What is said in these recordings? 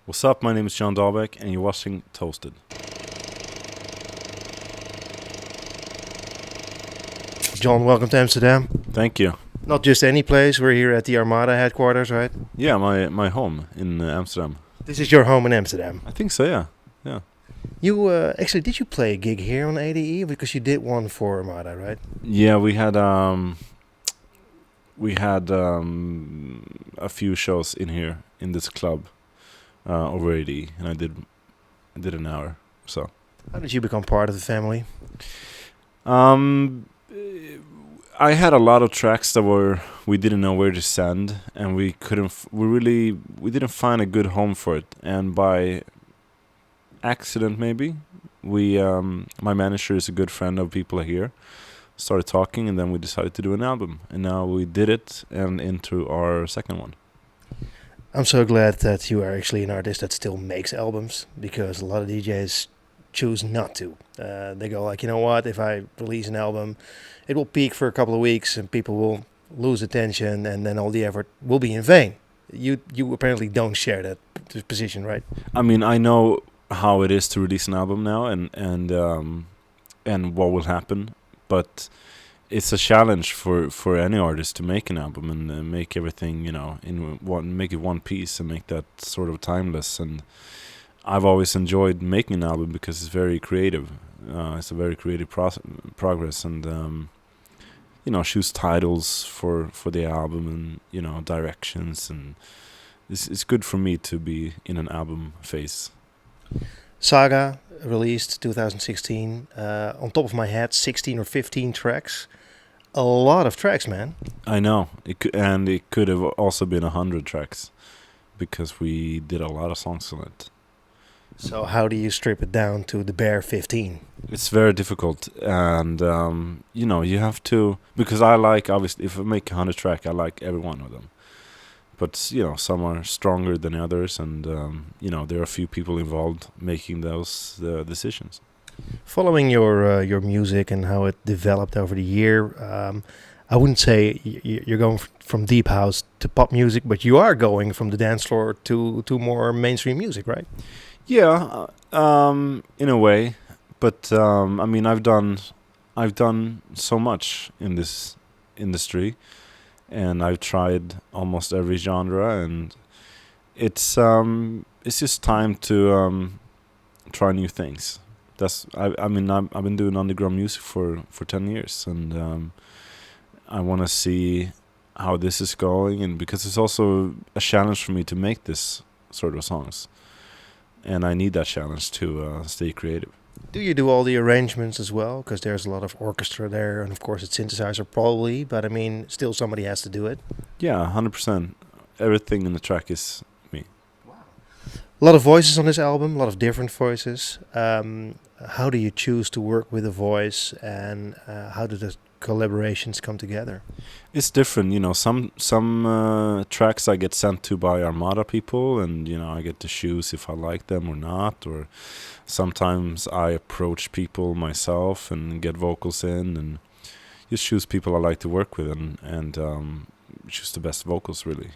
What's up? My name is John Dahlback, and you're watching Toasted. John, welcome to Amsterdam. Thank you. Not just any place, we're here at the Armada headquarters, right? Yeah, my home in Amsterdam. This is your home in Amsterdam. I think so. Yeah, yeah. You actually, did you play a gig here on ADE? Because you did one for Armada, right? Yeah, we had a few shows in here in this club over AD, and I did an hour. So. How did you become part of the family? I had a lot of tracks that we didn't know where to send, and we didn't find a good home for it. And by accident, maybe my manager is a good friend of people here. Started talking, and then we decided to do an album, and now we did it and into our second one. I'm so glad that you are actually an artist that still makes albums, because a lot of DJs choose not to. They go like, you know what, if I release an album, it will peak for a couple of weeks and people will lose attention, and then all the effort will be in vain. You apparently don't share that position, right? I mean, I know how it is to release an album now, and what will happen, but it's a challenge for any artist to make an album and make everything, make it one piece and make that sort of timeless. And I've always enjoyed making an album because it's very creative. It's a very creative progress, and choose titles for the album, and directions, and it's good for me to be in an album phase. Saga released 2016. On top of my head, 16 or 15 tracks. A lot of tracks, man. I know. It could have also been 100 tracks because we did a lot of songs on it. So how do you strip it down to the bare 15? It's very difficult, and you have to, because I like, obviously, if I make 100 track, I like every one of them. But some are stronger than others, and there are a few people involved making those decisions. Following your music and how it developed over the year, I wouldn't say you're going from deep house to pop music, but you are going from the dance floor to more mainstream music, right? Yeah, in a way, but I mean, I've done so much in this industry, and I've tried almost every genre, and it's just time to try new things. I've been doing underground music for 10 years, and I want to see how this is going, and because it's also a challenge for me to make this sort of songs, and I need that challenge to stay creative. Do you do all the arrangements as well? Because there's a lot of orchestra there, and of course it's synthesizer probably, but I mean, still somebody has to do it. Yeah, 100%. Everything in the track is me. A lot of voices on this album, a lot of different voices. How do you choose to work with a voice, and how do the collaborations come together? It's different, some tracks I get sent to by Armada people, and I get to choose if I like them or not, or sometimes I approach people myself and get vocals in, and just choose people I like to work with, and choose the best vocals, really.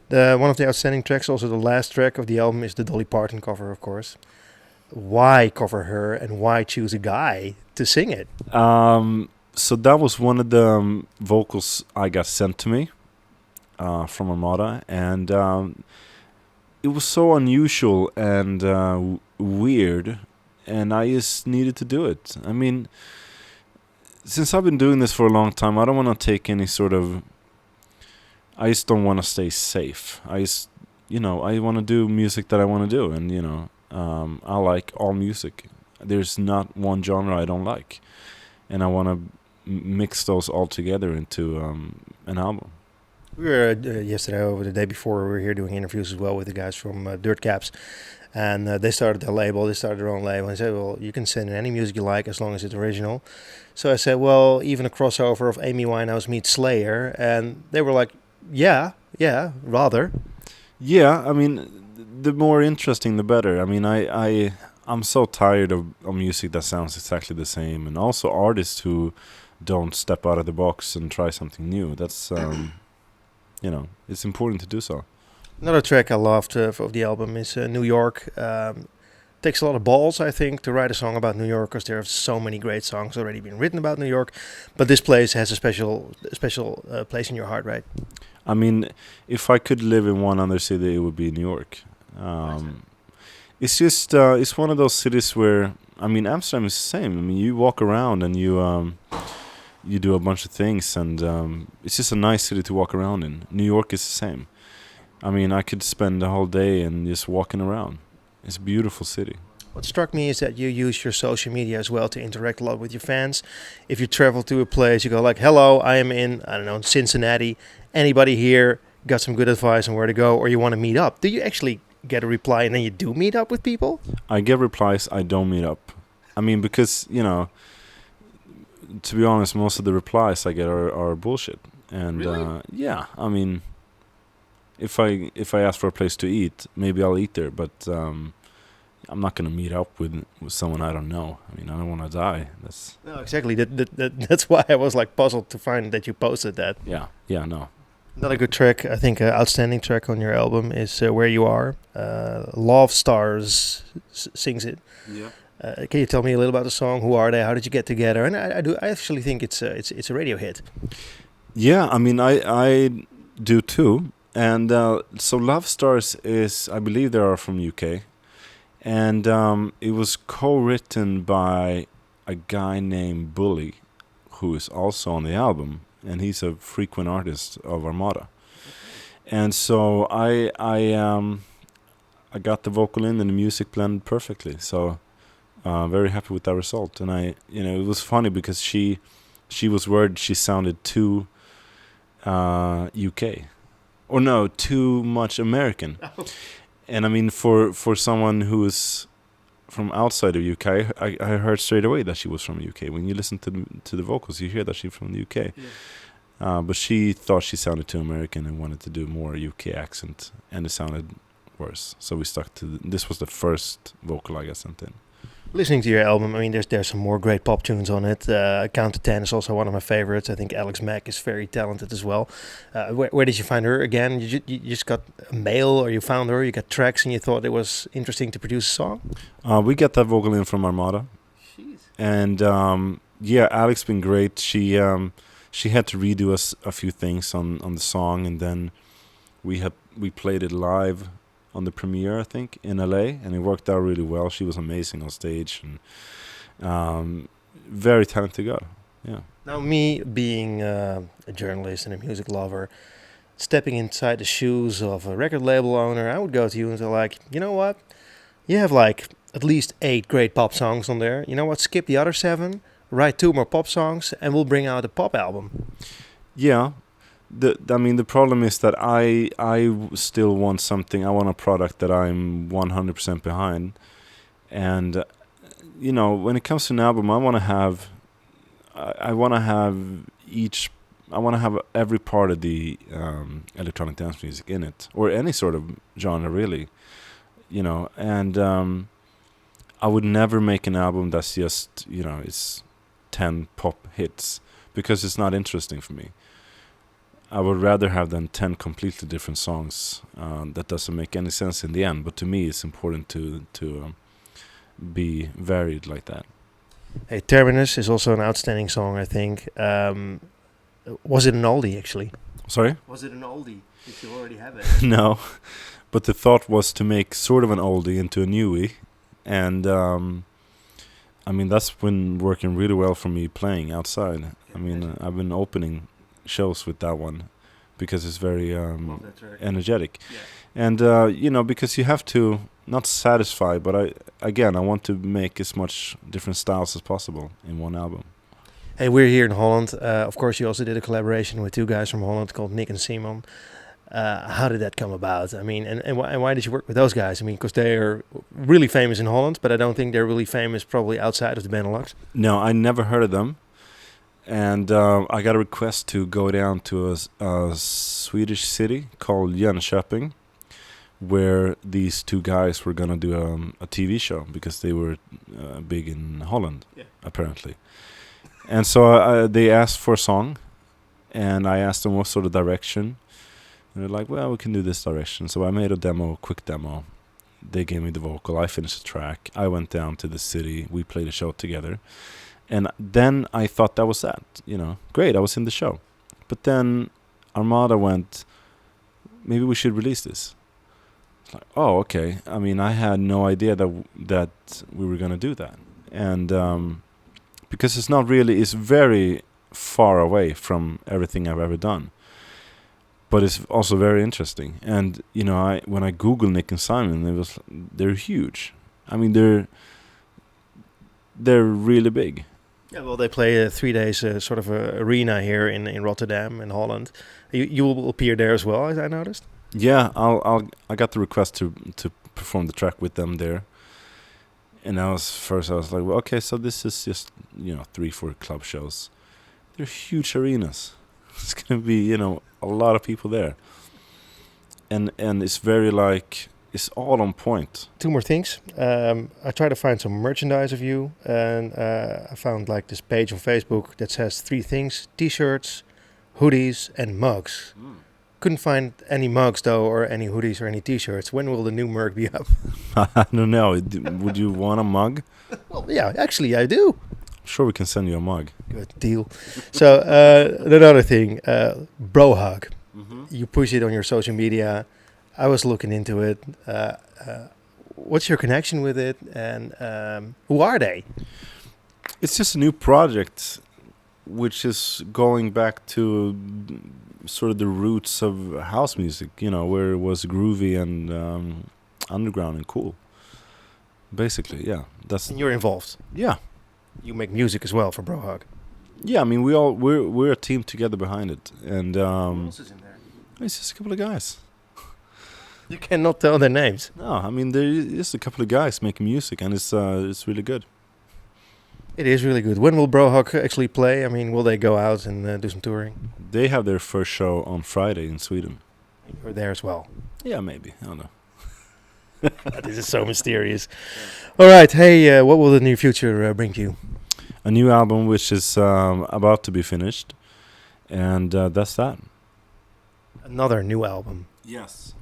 One of the outstanding tracks, also the last track of the album, is the Dolly Parton cover, of course. Why cover her, and why choose a guy to sing it? So that was one of the vocals I got sent to me from Armada, and it was so unusual and weird, and I just needed to do it. I mean, since I've been doing this for a long time, I don't want to take any sort of... I just don't want to stay safe. I want to do music that I want to do, and I like all music. There's not one genre I don't like, and I want to mix those all together into an album. We were yesterday, over the day before, we were here doing interviews as well with the guys from Dirt Caps, and they started their label. They started their own label, and they said, well, you can send in any music you like as long as it's original. So I said, well, even a crossover of Amy Winehouse meets Slayer, and they were like, yeah, rather. Yeah, I mean, the more interesting, the better. I mean, I'm so tired of music that sounds exactly the same, and also artists who don't step out of the box and try something new. That's, it's important to do so. Another track I loved of the album is New York. Takes a lot of balls, I think, to write a song about New York, because there are so many great songs already been written about New York. But this place has a special place in your heart, right? I mean, if I could live in one other city, it would be New York. It's just it's one of those cities where, I mean, Amsterdam is the same. I mean, you walk around and you do a bunch of things, and it's just a nice city to walk around in. New York is the same. I mean, I could spend the whole day and just walking around. It's a beautiful city. What struck me is that you use your social media as well to interact a lot with your fans. If you travel to a place, you go like, hello, I am in, I don't know, Cincinnati. Anybody here got some good advice on where to go, or you want to meet up? Do you actually get a reply and then you do meet up with people? I get replies, I don't meet up. I mean, because, you know, to be honest, most of the replies I get are bullshit. And Really? yeah, I mean, if I ask for a place to eat, maybe I'll eat there, but I'm not gonna meet up with someone I don't know. I mean, I don't want to die. No, exactly. That's why I was like puzzled to find that you posted that. Yeah, no. Another good track, I think, outstanding track on your album is Where You Are. Love Stars sings it. Yeah. Can you tell me a little about the song? Who are they? How did you get together? And I actually think it's a radio hit. Yeah, I mean, I do too. And so Love Stars is, I believe they are from UK. And it was co-written by a guy named Bully, who is also on the album. And he's a frequent artist of Armada. And so I got the vocal in and the music blended perfectly. So very happy with that result. And it was funny because she was worried she sounded too UK. Or no, too much American. And I mean, for someone who is from outside of UK, I heard straight away that she was from the UK. When you listen to the vocals, you hear that she's from the UK. Yeah. But she thought she sounded too American and wanted to do more UK accent, and it sounded worse. So we stuck to this was the first vocal I got sent in. Listening to your album, I mean, there's some more great pop tunes on it. Count to 10 is also one of my favorites. I think Alex Mack is very talented as well. Where did you find her again? You just got a mail, or you found her, you got tracks, and you thought it was interesting to produce a song? We got that vocal in from Armada. Jeez. And yeah, Alex been great. She had to redo a few things on the song, and then we played it live on the premiere, I think, in LA, and it worked out really well. She was amazing on stage, and very talented girl. Yeah. Now, me being a journalist and a music lover, stepping inside the shoes of a record label owner, I would go to you and say, like, you know what? You have like at least 8 great pop songs on there. You know what? Skip the other 7, write 2 more pop songs, and we'll bring out a pop album. Yeah. I mean, the problem is that I still want something. I want a product that I'm 100% behind. And, you know, when it comes to an album, I want to have every part of the electronic dance music in it, or any sort of genre, really. You know, and I would never make an album that's just, you know, it's 10 pop hits, because it's not interesting for me. I would rather have than 10 completely different songs that doesn't make any sense in the end. But to me, it's important to be varied like that. Hey, Terminus is also an outstanding song, I think. Was it an oldie, actually? Sorry? Was it an oldie, if you already have it? No, but the thought was to make sort of an oldie into a newie. And, I mean, that's been working really well for me playing outside. I mean, I've been opening shows with that one because it's very energetic. Yeah. And you know, because you have to not satisfy, but I want to make as much different styles as possible in one album. Hey, we're here in Holland. Of course, you also did a collaboration with 2 guys from Holland called Nick and Simon. How did that come about? I mean, and why did you work with those guys? I mean, because they are really famous in Holland, but I don't think they're really famous probably outside of the Benelux. No, I never heard of them. And I got a request to go down to a Swedish city called Jönköping, where these 2 guys were going to do a TV show, because they were big in Holland, apparently. And so they asked for a song, and I asked them what sort of direction. And they're like, well, we can do this direction. So I made a demo, quick demo. They gave me the vocal. I finished the track. I went down to the city. We played a show together. And then I thought that was that. Great, I was in the show. But then Armada went, maybe we should release this. It's like, oh, okay. I mean, I had no idea that we were going to do that. And because it's very far away from everything I've ever done. But it's also very interesting. And, when I Google Nick and Simon, they're huge. I mean, they're really big. Yeah, well, they play 3 days sort of a arena here in Rotterdam, in Holland. You will appear there as well, as I noticed. Yeah, I got the request to perform the track with them there. And I was like, well, okay, so this is just 3-4 club shows. They're huge arenas. It's gonna be a lot of people there. And it's very it's all on point. 2 more things. I tried to find some merchandise of you, and I found this page on Facebook that says 3 things: T-shirts, hoodies, and mugs. Couldn't find any mugs though, or any hoodies or any T-shirts. When will the new merch be up? I don't know. Would you want a mug? Well, yeah, actually I do. Sure, we can send you a mug. Good deal. So another thing, Brohug. Mm-hmm. You push it on your social media. I was looking into it. What's your connection with it, and who are they? It's just a new project, which is going back to sort of the roots of house music, where it was groovy and underground and cool. Basically, yeah. And you're involved. Yeah. You make music as well for Brohug. Yeah, I mean we're a team together behind it, and who else is in there? It's just a couple of guys. You cannot tell their names. No, I mean there's just a couple of guys making music, and it's really good. It is really good. When will Brohug actually play? I mean, will they go out and do some touring? They have their first show on Friday in Sweden. You're there as well. Yeah, maybe. I don't know. This is so mysterious. All right. Hey, what will the near future bring to you? A new album which is about to be finished, and that's that. Another new album. Yes.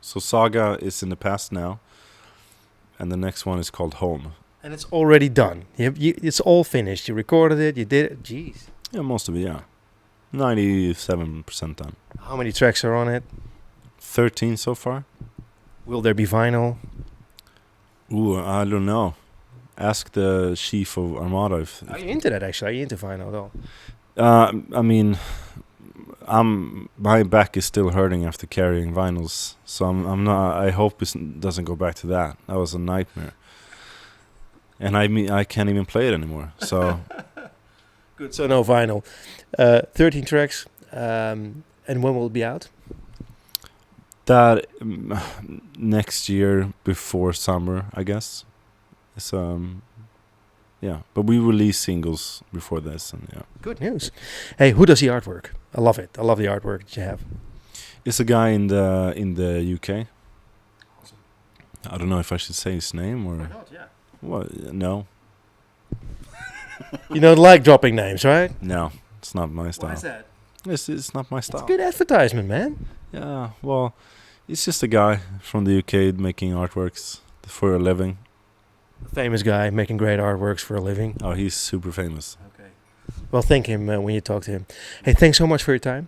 So Saga is in the past now, and the next one is called Home. And it's already done. It's all finished. You recorded it. You did it. Jeez. Yeah, most of it, yeah. 97% done. How many tracks are on it? 13 so far. Will there be vinyl? Ooh, I don't know. Ask the chief of Armada if... Are you into that, actually? Are you into vinyl at all? I mean, my back is still hurting after carrying vinyls, so I'm not... I hope it doesn't go back to that. That was a nightmare. And I can't even play it anymore, so... Good, so no vinyl. 13 tracks, and when will it be out? That next year before summer, I guess. It's yeah, but we release singles before this, and yeah. Good news. Hey, who does the artwork? I love it. I love the artwork that you have. It's a guy in the UK. Awesome. I don't know if I should say his name or. Why not? Yeah. Well, no. You don't like dropping names, right? No, it's not my style. Why is that? It's not my style. It's good advertisement, man. Yeah, well, it's just a guy from the UK making artworks for a living. A famous guy making great artworks for a living. Oh, he's super famous. Okay. Well, thank him when you talk to him. Hey, thanks so much for your time.